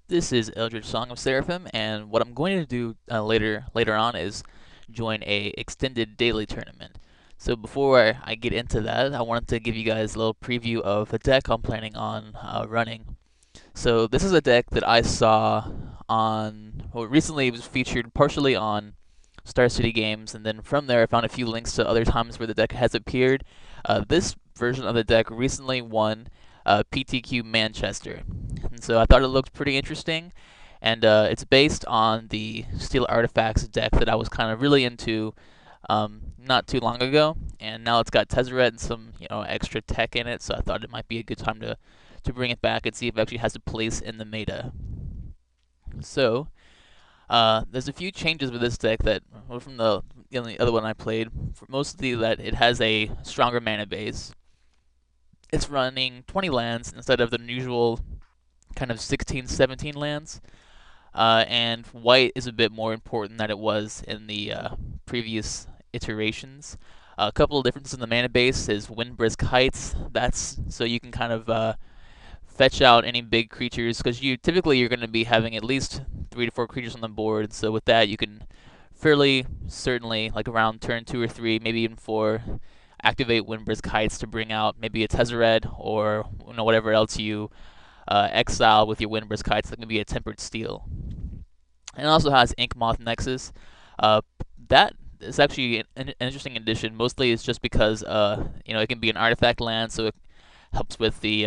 This is Eldritch Song of Seraphim, and what I'm going to do later on is join a extended daily tournament. So before I get into that, I wanted to give you guys a little preview of a deck I'm planning on running. So this is a deck that I saw recently it was featured partially on Star City Games, and then from there I found a few links to other times where the deck has appeared. This version of the deck recently won PTQ Manchester, and so I thought it looked pretty interesting. And it's based on the Steel Artifacts deck that I was kind of really into not too long ago, and now it's got Tezzeret and some extra tech in it. So I thought it might be a good time to bring it back and see if it actually has a place in the meta. So there's a few changes with this deck that were from the other one I played. Mostly that it has a stronger mana base. It's running 20 lands instead of the usual kind of 16, 17 lands. And white is a bit more important than it was in the previous iterations. A couple of differences in the mana base is Windbrisk Heights. That's so you can kind of fetch out any big creatures because you're going to be having at least 3 to 4 creatures on the board. So with that, you can fairly certainly, like around turn 2 or 3, maybe even 4, activate Windbrisk Heights to bring out maybe a Tezzeret or whatever else you exile with your Windbrisk Heights. That can be a Tempered Steel. And it also has Ink Moth Nexus. That is actually an interesting addition. Mostly it's just because it can be an artifact land, so it helps with the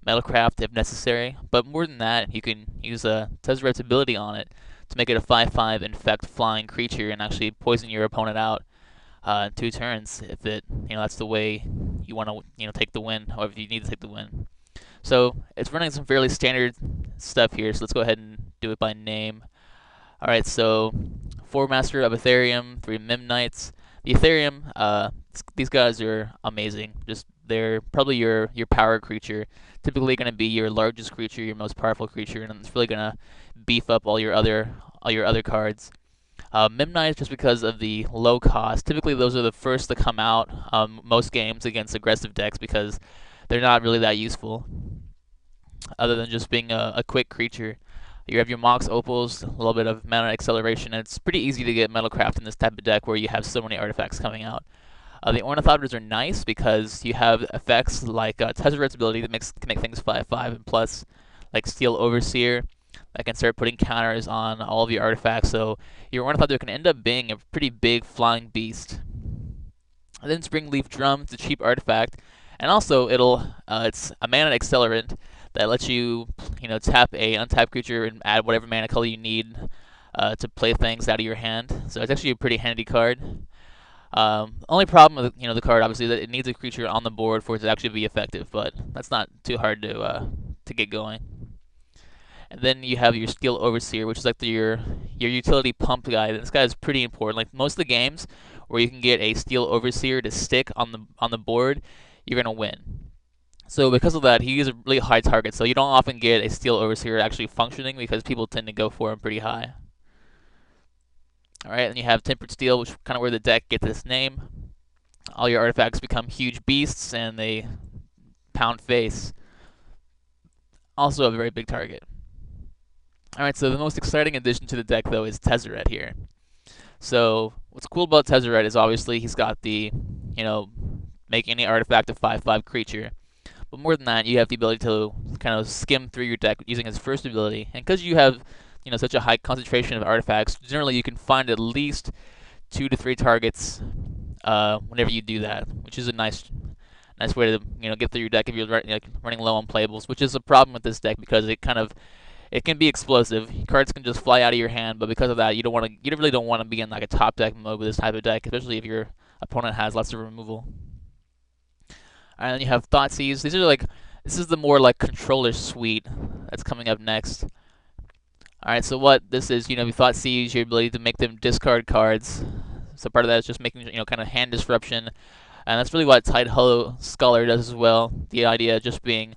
Metalcraft if necessary. But more than that, you can use a Tezzeret's ability on it to make it a 5/5 infect flying creature and actually poison your opponent out in 2 turns if that's the way you want to take the win, however you need to take the win. So it's running some fairly standard stuff here. So let's go ahead and do it by name. All right, so 4 Master of Ethereum, 3 Knights. The Ethereum, these guys are amazing. They're probably your power creature. Typically going to be your largest creature, your most powerful creature, and it's really going to beef up all your other cards. Knights, just because of the low cost. Typically, those are the first to come out most games against aggressive decks because they're not really that useful, other than just being a quick creature. You have your Mox Opals, a little bit of mana acceleration, and it's pretty easy to get Metalcraft in this type of deck where you have so many artifacts coming out. The Ornithopters are nice because you have effects like Tezzeret's ability that can make things 5/5, and plus like Steel Overseer that can start putting counters on all of your artifacts. So your Ornithopter can end up being a pretty big flying beast. And then Springleaf Drum, it's a cheap artifact, and also it's a mana accelerant that lets you tap a untapped creature and add whatever mana color you need to play things out of your hand. So it's actually a pretty handy card. Only problem with the card obviously is that it needs a creature on the board for it to actually be effective, but that's not too hard to get going. And then you have your Steel Overseer, which is like your utility pump guy. This guy is pretty important. Like most of the games where you can get a Steel Overseer to stick on the board, you're gonna win. So because of that, he is a really high target. So you don't often get a Steel Overseer actually functioning because people tend to go for him pretty high. All right, and you have Tempered Steel, which is kind of where the deck gets its name. All your artifacts become huge beasts, and they pound face. Also a very big target. All right, so the most exciting addition to the deck, though, is Tezzeret here. So what's cool about Tezzeret is obviously he's got make any artifact a 5/5 creature. But more than that, you have the ability to kind of skim through your deck using his first ability. And because you have such a high concentration of artifacts, generally you can find at least 2 to 3 targets whenever you do that, which is a nice way to get through your deck if you're running low on playables, which is a problem with this deck because it can be explosive. Cards can just fly out of your hand, but because of that, you really don't want to be in like a top deck mode with this type of deck, especially if your opponent has lots of removal. And then you have Thoughtseize. This is the more like controller suite that's coming up next. All right, so what this is, you Thoughtseize, your ability to make them discard cards. So part of that is just making kind of hand disruption, and that's really what Tidehollow Scholar does as well. The idea just being,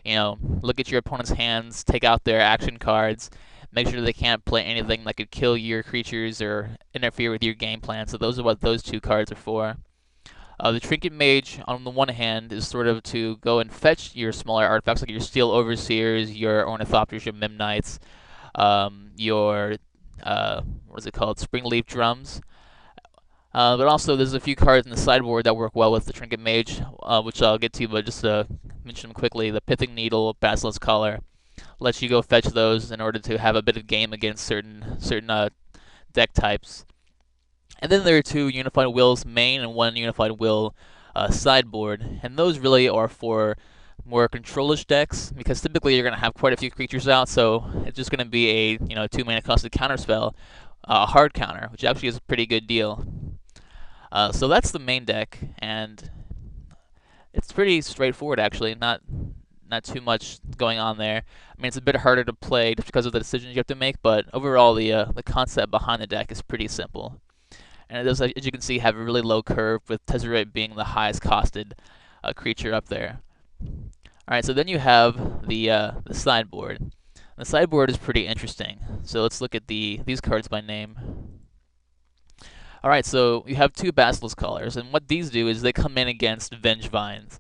look at your opponent's hands, take out their action cards, make sure they can't play anything that could kill your creatures or interfere with your game plan. So those are what those 2 cards are for. The Trinket Mage, on the one hand, is sort of to go and fetch your smaller artifacts, like your Steel Overseers, your Ornithopters, your Memnites, your what is it called, Springleaf Drums. But also, there's a few cards in the sideboard that work well with the Trinket Mage, which I'll get to, but just to mention them quickly. The Pithing Needle, Basilisk Collar, lets you go fetch those in order to have a bit of game against certain deck types. And then there are two Unified Wills main and one Unified Will sideboard, and those really are for more controlish decks, because typically you're going to have quite a few creatures out, so it's just going to be a 2 mana costed counterspell, a hard counter, which actually is a pretty good deal. So that's the main deck, and it's pretty straightforward actually. Not too much going on there. I mean, it's a bit harder to play just because of the decisions you have to make, but overall the concept behind the deck is pretty simple. And it does, as you can see, have a really low curve, with Tezzeret being the highest costed creature up there. Alright, so then you have the sideboard. The sideboard is pretty interesting. So let's look at these cards by name. Alright, so you have two Basilisk Collars, and what these do is they come in against Vengevines.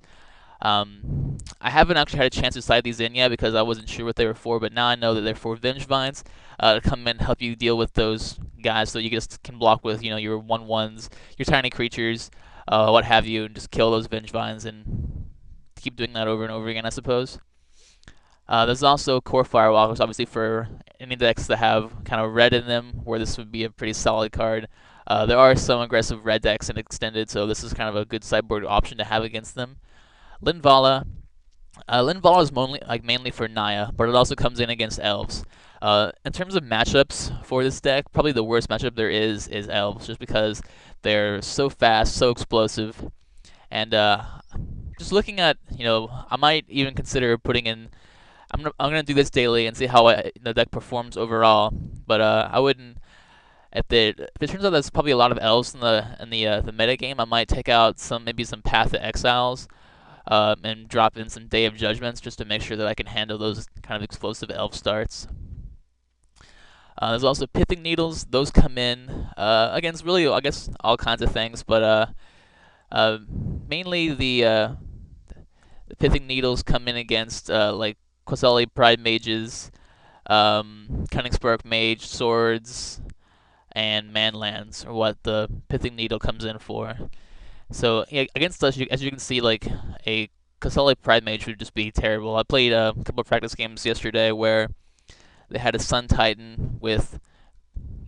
I haven't actually had a chance to side these in yet because I wasn't sure what they were for, but now I know that they're for Vengevines to come in and help you deal with those guys, so you just can block with your 1/1s, your tiny creatures, what have you, and just kill those Vengevines and keep doing that over and over again, I suppose. There's also Core Firewall, which obviously for any decks that have kind of red in them, where this would be a pretty solid card. There are some aggressive red decks in Extended, so this is kind of a good sideboard option to have against them. Linvala. Linvala is mainly for Naya, but it also comes in against Elves. In terms of matchups for this deck, probably the worst matchup there is Elves, just because they're so fast, so explosive, and just looking at, I might even consider putting in. I'm gonna do this daily and see how the deck performs overall, but I wouldn't. If it turns out there's probably a lot of Elves in the meta game, I might take out maybe some Path to Exiles. And drop in some Day of Judgments just to make sure that I can handle those kind of explosive elf starts. There's also Pithing Needles. Those come in against really, I guess, all kinds of things, but mainly the Pithing Needles come in against like Quasali Pride Mages, Cunning Spark Mage, Swords, and Manlands are what the Pithing Needle comes in for. So yeah, against us, as you can see, like a Kasali Pride Mage would just be terrible. I played a couple of practice games yesterday where they had a Sun Titan with,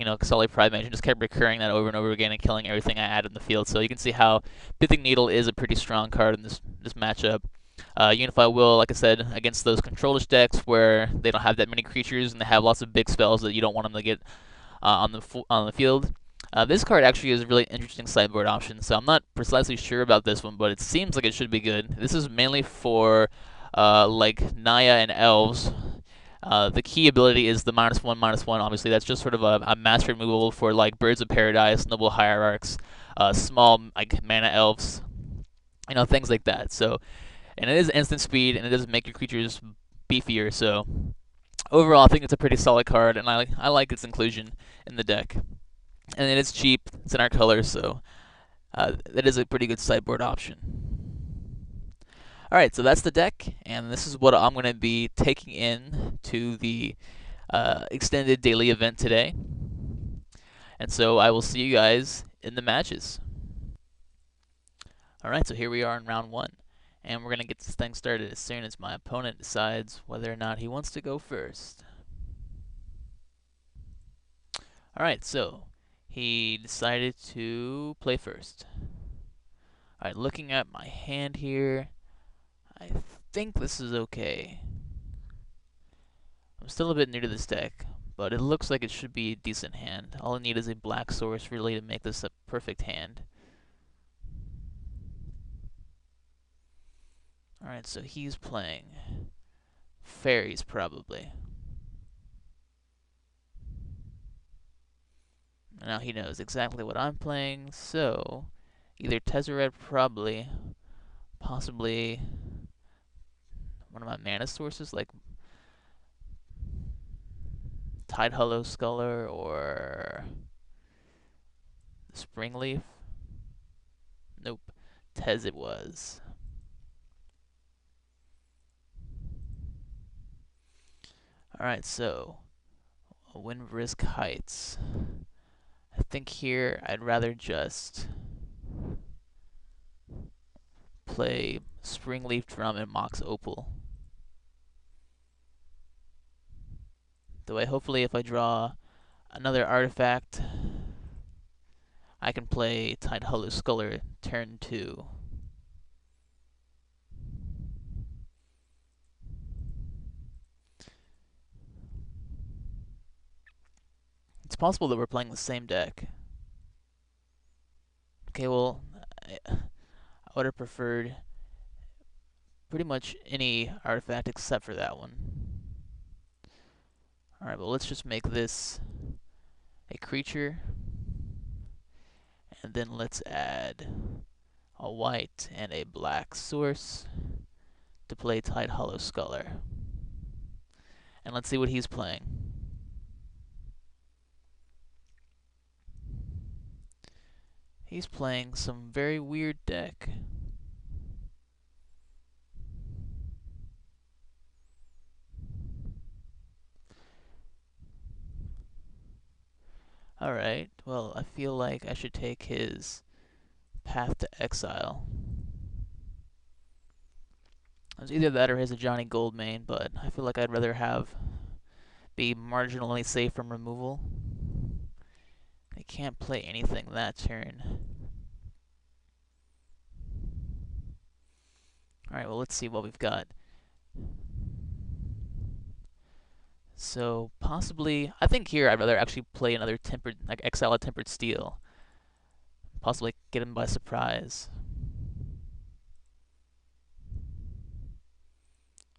Kasali Pride Mage, and just kept recurring that over and over again and killing everything I added in the field. So you can see how Pithing Needle is a pretty strong card in this matchup. Unified Will, like I said, against those controlish decks where they don't have that many creatures and they have lots of big spells that you don't want them to get on the field. This card actually is a really interesting sideboard option, so I'm not precisely sure about this one, but it seems like it should be good. This is mainly for like Naya and Elves. The key ability is the -1/-1. Obviously, that's just sort of a master removal for like Birds of Paradise, Noble Hierarchs, small like mana elves, things like that. So, and it is instant speed, and it does make your creatures beefier. So, overall, I think it's a pretty solid card, and I like its inclusion in the deck. And it is cheap. It's in our colors, so that is a pretty good sideboard option. Alright, so that's the deck, and this is what I'm going to be taking in to the extended daily event today. And so I will see you guys in the matches. Alright, so here we are in round 1. And we're going to get this thing started as soon as my opponent decides whether or not he wants to go first. Alright, so he decided to play first. Alright, looking at my hand here, I think this is okay. I'm still a bit new to this deck, but it looks like it should be a decent hand. All I need is a black source really to make this a perfect hand. Alright, so he's playing fairies probably. Now he knows exactly what I'm playing, so either Tezzeret probably, possibly one of my mana sources like Tide Hollow Sculler or Springleaf. Nope. Tezzeret was. Alright, so wind risk heights. I think here I'd rather just play Springleaf Drum and Mox Opal. The way hopefully if I draw another artifact, I can play Tide Hollow Sculler turn 2. It's possible that we're playing the same deck. Okay, well, I would have preferred pretty much any artifact except for that one. Alright, well, let's just make this a creature, and then let's add a white and a black source to play Tide Hollow Sculler. And let's see what he's playing. He's playing some very weird deck. Alright, well, I feel like I should take his Path to Exile. It was either that or his Johnny Goldmane, but I feel like I'd rather be marginally safe from removal. I can't play anything that turn. Alright, well, let's see what we've got. So, possibly, I think here I'd rather actually play another Tempered, like exile a Tempered Steel. Possibly get him by surprise.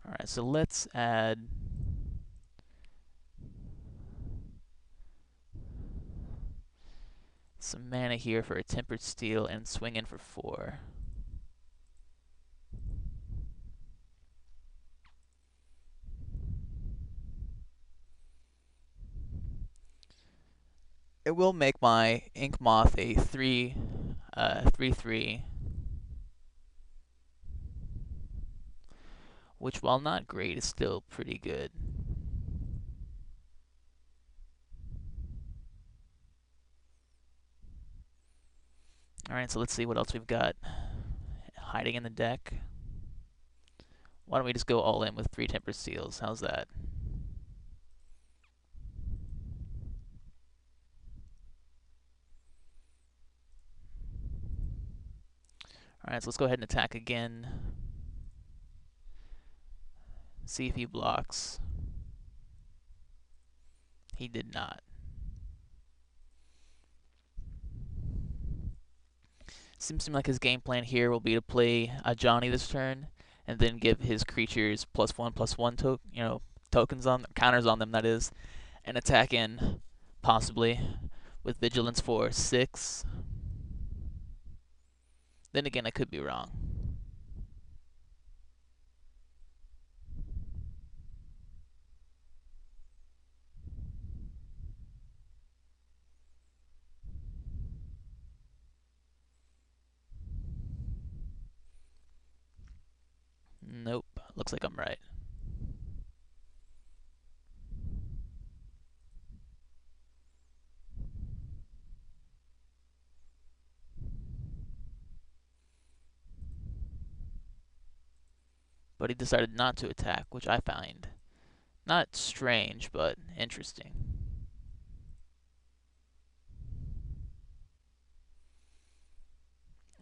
Alright, so let's add some mana here for a Tempered Steel and swing in for 4. It will make my Ink Moth a 3/3, which while not great is still pretty good. Alright, so let's see what else we've got hiding in the deck. Why don't we just go all in with 3 Tempered Steels? How's that? Alright, so let's go ahead and attack again. See if he blocks. He did not. Seems to me like his game plan here will be to play a Johnny this turn, and then give his creatures +1/+1 tokens on counters on them, that is, and attack in possibly with Vigilance for 6. Then again, I could be wrong. Nope, looks like I'm right. But he decided not to attack, which I find not strange, but interesting.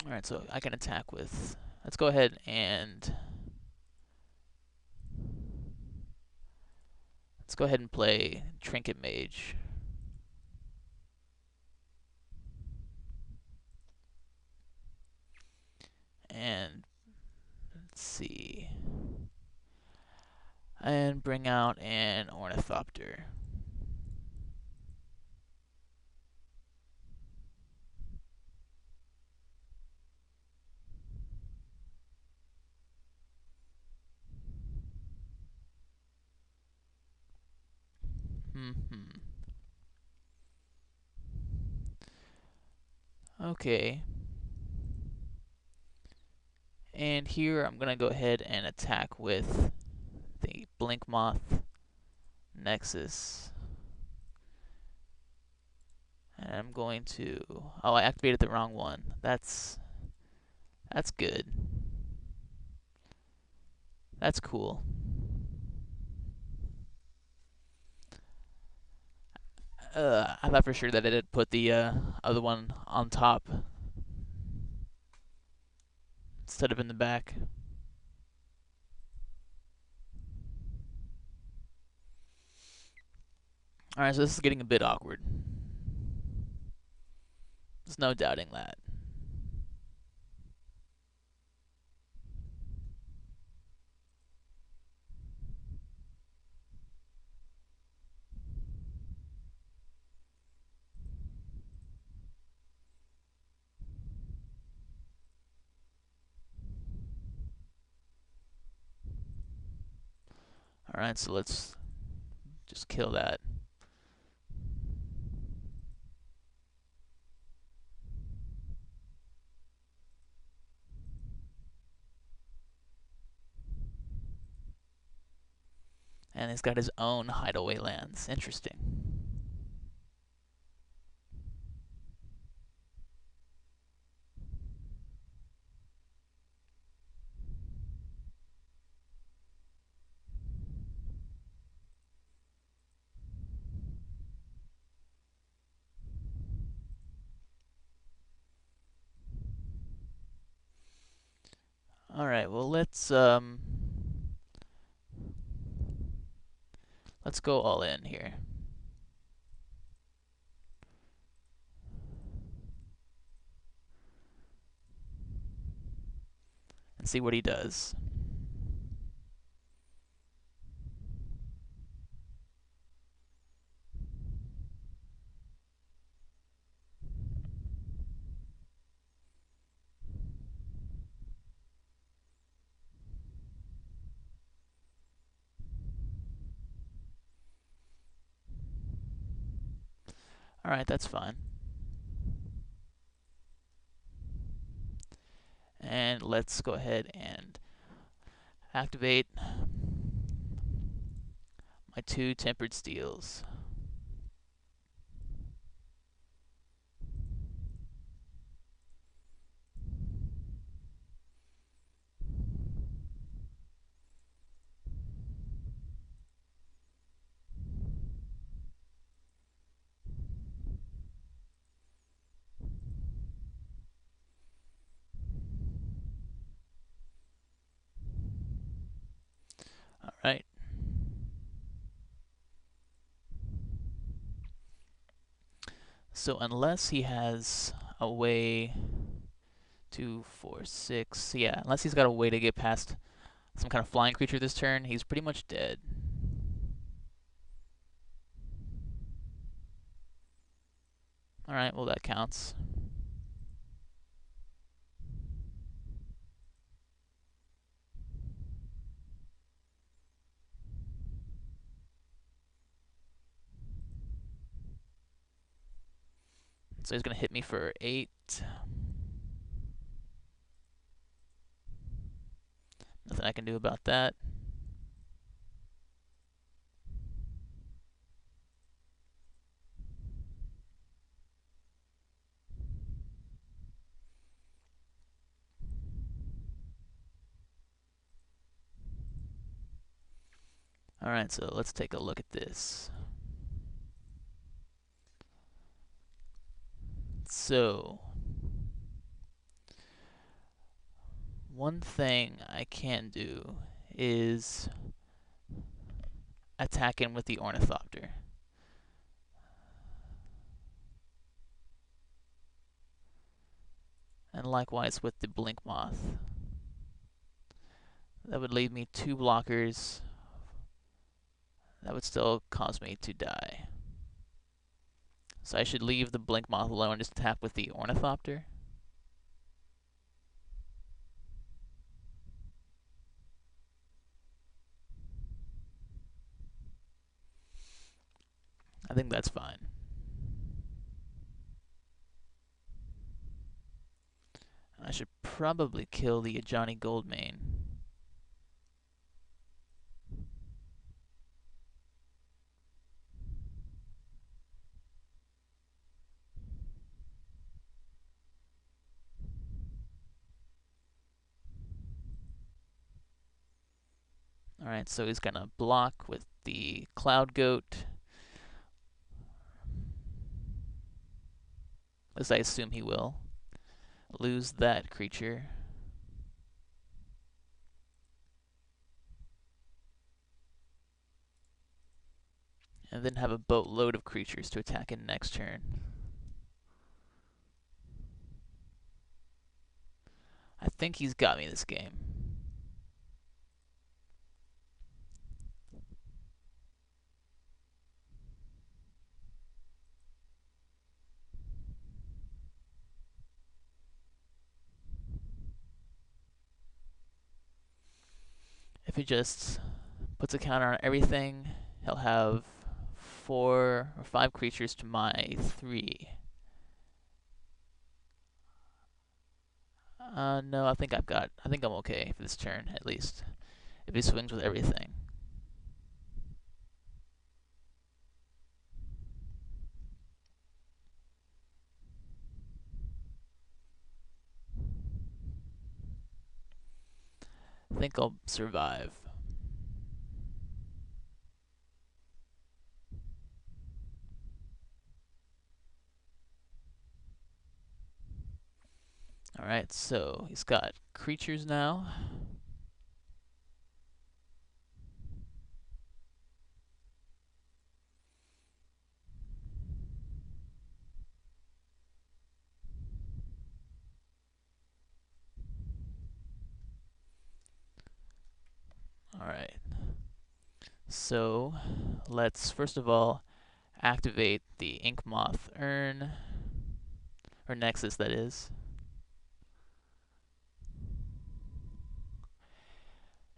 Alright, so I can attack with... Let's go ahead and... Let's go ahead and play Trinket Mage. And... Let's see... And bring out an Ornithopter. Okay. And here I'm going to go ahead and attack with the Blink Moth Nexus. And I'm going to... Oh, I activated the wrong one. That's good. That's cool. I thought for sure that it had put the other one on top instead of in the back. Alright, so this is getting a bit awkward. There's no doubting that. Alright, so let's just kill that. And he's got his own hideaway lands. Interesting. Alright, well let's go all in here. And see what he does. Alright, that's fine. And let's go ahead and activate my 2 tempered steels. Alright. So unless he has a way 2, 4, 6, yeah, unless he's got a way to get past some kind of flying creature this turn, he's pretty much dead. Alright, well that counts. So he's going to hit me for 8. Nothing I can do about that. Alright, so let's take a look at this. So, one thing I can do is attack him with the Ornithopter. And likewise with the Blink Moth. That would leave me 2 blockers. That would still cause me to die. So I should leave the Blink Moth alone and just attack with the Ornithopter. I think that's fine. I should probably kill the Johnny Goldmane. Alright, so he's gonna block with the Cloud Goat. At least I assume he will. Lose that creature. And then have a boatload of creatures to attack in next turn. I think he's got me this game. If he just puts a counter on everything, he'll have 4 or 5 creatures to my 3. No, I think I'm okay for this turn, at least. If he swings with everything. I think I'll survive. Alright, so he's got creatures now. Alright. So let's first of all activate the Ink Moth Urn, or Nexus, that is.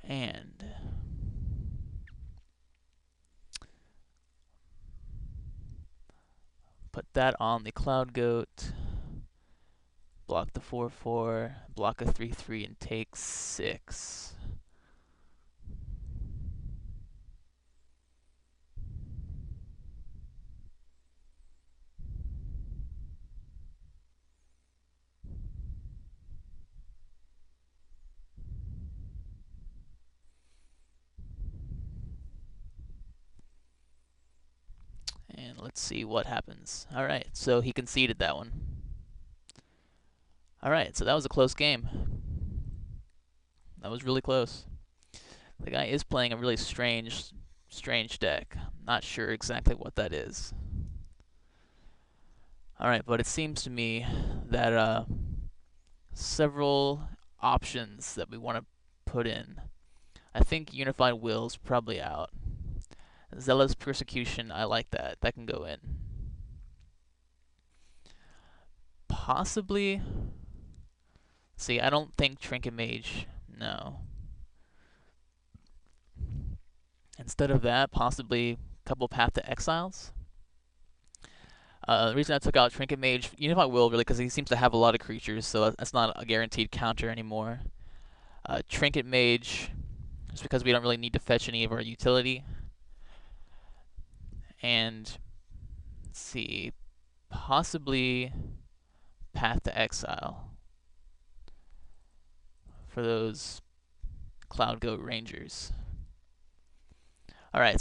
And put that on the Cloud Goat. Block the 4/4, block a 3/3, and take 6. And let's see what happens. Alright, so he conceded that one. Alright, so that was a close game. That was really close. The guy is playing a really strange deck. Not sure exactly what that is. Alright, but it seems to me that several options that we want to put in. I think Unified Will's probably out. Zealous Persecution, I like that. That can go in. Possibly. See, I don't think Trinket Mage. No. Instead of that, possibly a couple Path to Exiles. The reason I took out Trinket Mage, Unified Will, really, because he seems to have a lot of creatures, so that's not a guaranteed counter anymore. Trinket Mage, just because we don't really need to fetch any of our utility. And, let's see, possibly Path to Exile for those Cloud Goat Rangers. Alright.